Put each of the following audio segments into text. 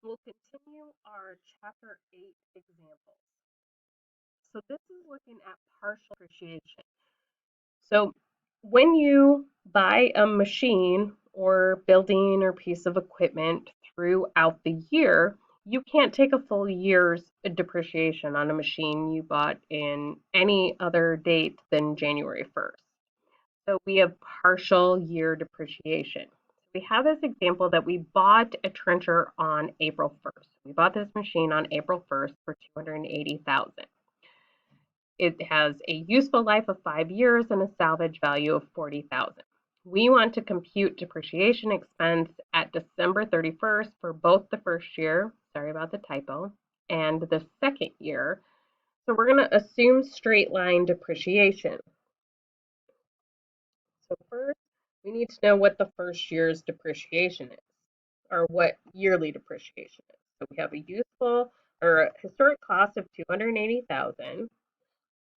We'll continue our Chapter 8 examples. So this is looking at partial depreciation. So when you buy a machine or building or piece of equipment throughout the year, you can't take a full year's depreciation on a machine you bought in any other date than January 1st. So we have partial year depreciation. We have this example that we bought a trencher on April 1st. We bought this machine on April 1st for 280,000. It has a useful life of 5 years and a salvage value of 40,000. We want to compute depreciation expense at December 31st for both the first year, sorry about the typo, and the second year. So we're going to assume straight line depreciation. So first, we need to know what the first year's depreciation is, or what yearly depreciation is. So we have a useful or a historic cost of 280,000.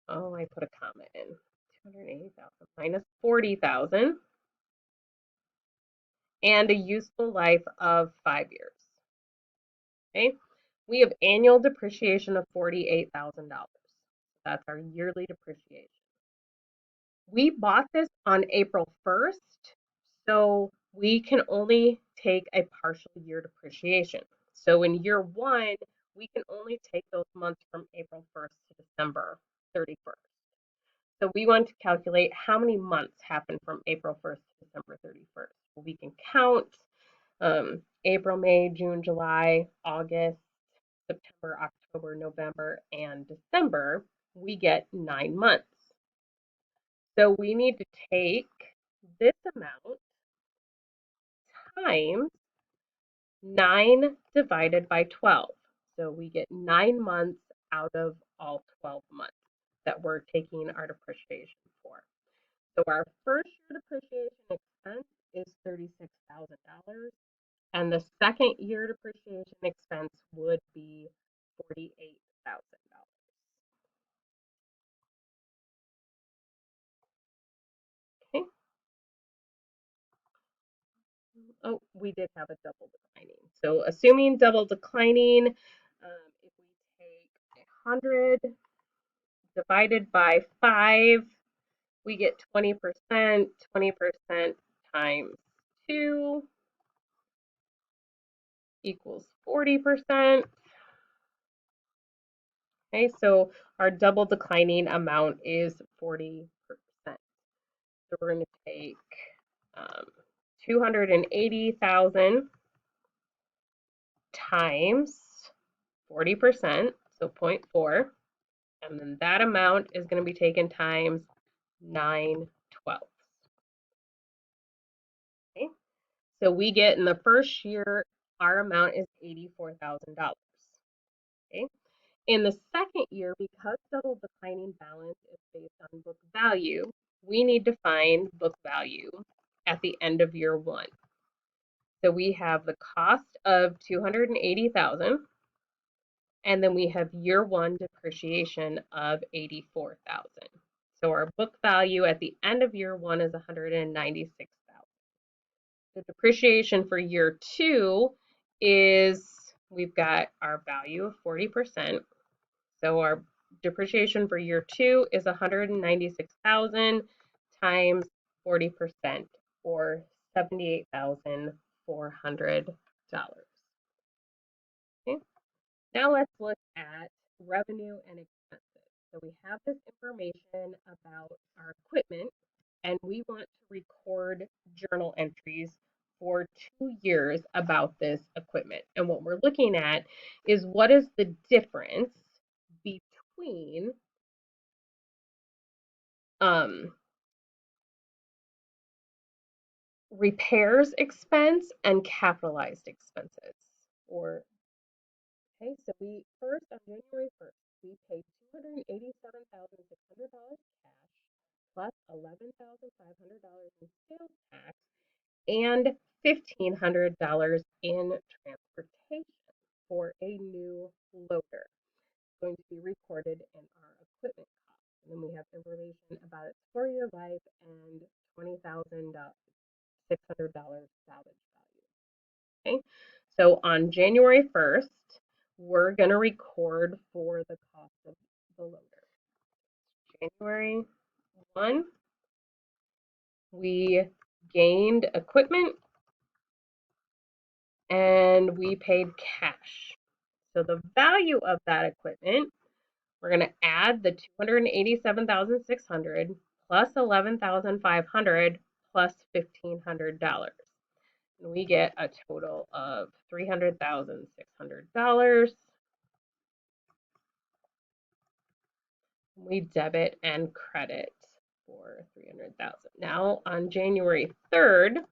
Oh, I put a comma in. 280,000 minus 40,000 and a useful life of 5 years. Okay, we have annual depreciation of $48,000. That's our yearly depreciation. We bought this on April 1st, so we can only take a partial year depreciation. So in year one, we can only take those months from April 1st to December 31st. So we want to calculate how many months happen from April 1st to December 31st. Well, we can count April, May, June, July, August, September, October, November, and December. We get 9 months. So we need to take this amount times 9 divided by 12. So we get 9 months out of all 12 months that we're taking our depreciation for. So our first year depreciation expense is $36,000, and the second year depreciation expense would be $48,000. Okay. Oh, we did have a double declining. So assuming double declining, if we take 100 divided by 5, we get 20%. 20% times 2 equals 40%. Okay, so our double declining amount is 40%. So we're going to take 280,000 times 40%, so 0.4, and then that amount is going to be taken times 9/12. Okay, so we get in the first year, our amount is $84,000. Okay, in the second year, because double declining balance is based on book value, we need to find book value at the end of year one. So we have the cost of 280,000, and then we have year one depreciation of 84,000. So our book value at the end of year one is 196,000. The depreciation for year two is, we've got our value of 40%. So our depreciation for year two is 196,000 times 40%, or $78,400. Okay. Now let's look at revenue and expenses. So we have this information about our equipment, and we want to record journal entries for 2 years about this equipment. And what we're looking at is what is the difference between repairs expense and capitalized expenses. Or okay, so we first on January 1st, we paid $287,600 cash plus $11,500 in sales tax and $1,500 in transportation for a new loader. It's going to be recorded in our equipment costs. And then we have information about its 4-year life and $20,600 salvage value. Okay, So on January 1st, we're going to record for the cost of the loader. January 1, we gained equipment and we paid cash. So the value of that equipment, we're going to add the $287,600 plus $11,500 plus $1,500. And we get a total of $300,600. We debit and credit for $300,000. Now on January 3rd,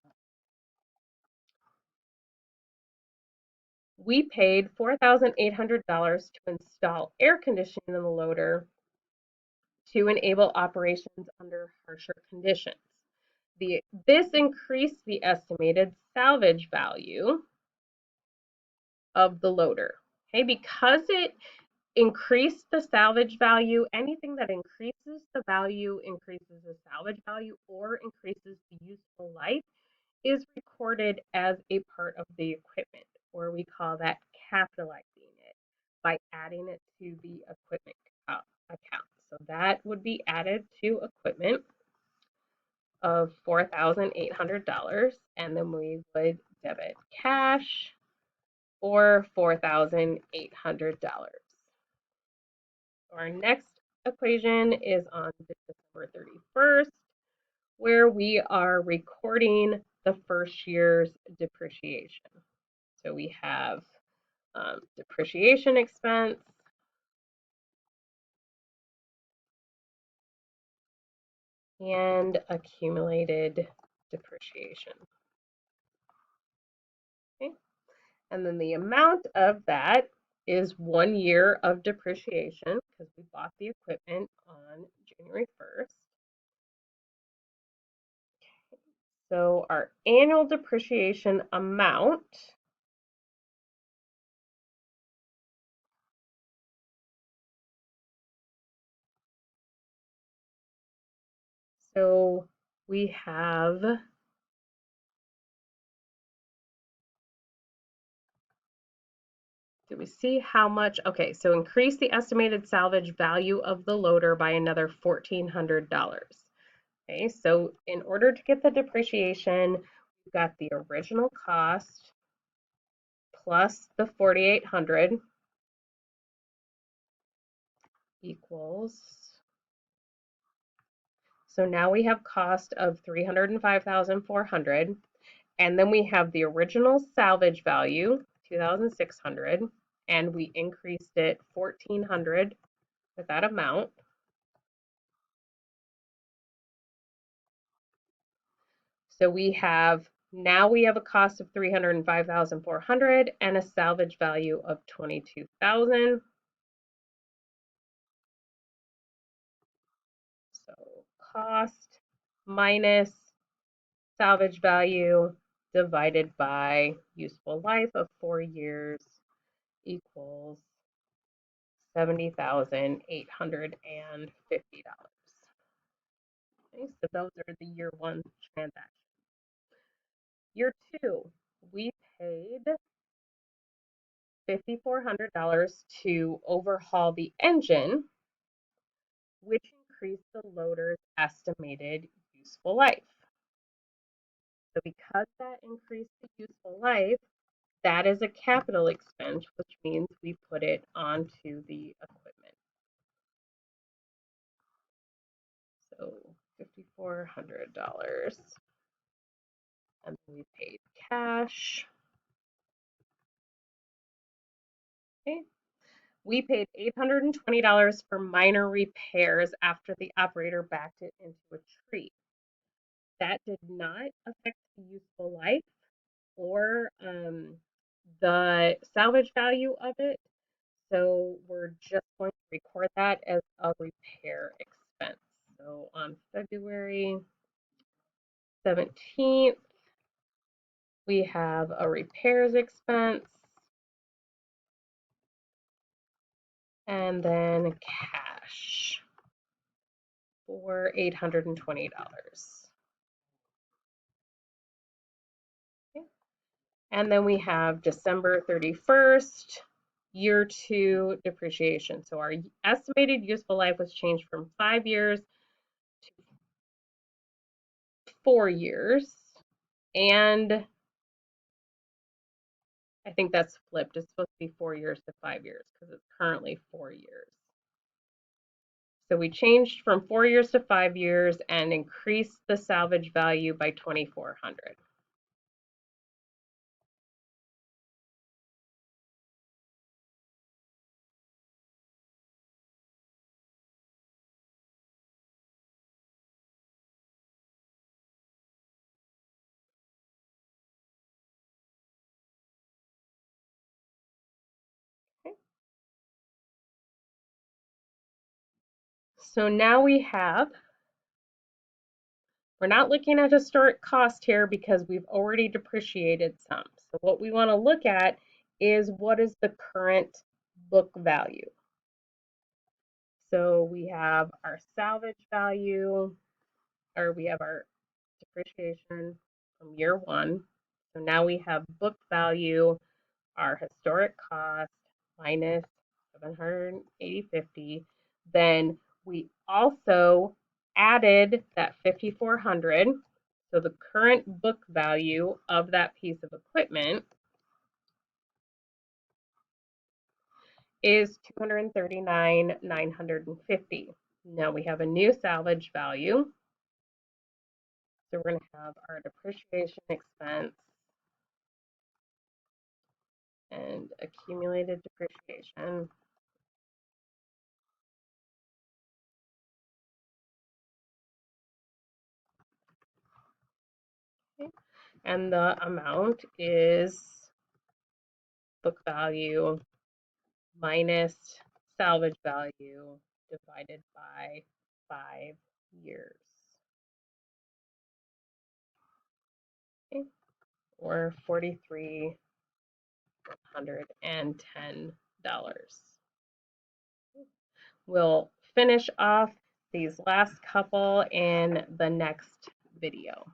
we paid $4,800 to install air conditioning in the loader to enable operations under harsher conditions. This increased the estimated salvage value of the loader. Okay, because it increased the salvage value, anything that increases the value increases the salvage value or increases the useful life is recorded as a part of the equipment, or we call that capitalizing it by adding it to the equipment account. So that would be added to equipment of $4,800, and then we would debit cash for $4,800. Our next equation is on December 31st, where we are recording the first year's depreciation. So we have depreciation expense, and accumulated depreciation. Okay. And then the amount of that is 1 year of depreciation because we bought the equipment on January 1st. So our annual depreciation amount so we have do we see how much? Okay, so increase the estimated salvage value of the loader by another $1,400. Okay, so in order to get the depreciation, we've got the original cost plus the 4,800 equals. So now we have cost of 305,400, and then we have the original salvage value, 2,600, and we increased it 1,400 with that amount. So we have now we have a cost of 305,400 and a salvage value of 22,000. So cost minus salvage value divided by useful life of 4 years equals $70,850. Okay, so those are the year 1 transactions. Year 2, we paid $5,400 to overhaul the engine, which increased the loader's estimated useful life. So because that increased the useful life, that is a capital expense, which means we put it onto the equipment. So $5,400, and we paid cash. Okay. We paid $820 for minor repairs after the operator backed it into a tree. That did not affect the useful life or the salvage value of it. So we're just going to record that as a repair expense. So on February 17th, we have a repairs expense and then cash for $820. Okay. And then we have December 31st, year 2 depreciation. So our estimated useful life was changed from 5 years to 4 years. And I think that's flipped. It's supposed to be 4 years to 5 years because it's currently 4 years. So we changed from 4 years to 5 years and increased the salvage value by 2,400. Okay. So now we're not looking at historic cost here because we've already depreciated some. So what we want to look at is what is the current book value. So we have our salvage value, or we have our depreciation from year 1. So now we have book value, our historic cost minus 780.50. Then we also added that 5,400. So the current book value of that piece of equipment is 239,950. Now we have a new salvage value. So we're going to have our depreciation expense and accumulated depreciation. Okay. And the amount is book value minus salvage value divided by 5 years. Okay. Or $4,310. We'll finish off these last couple in the next video.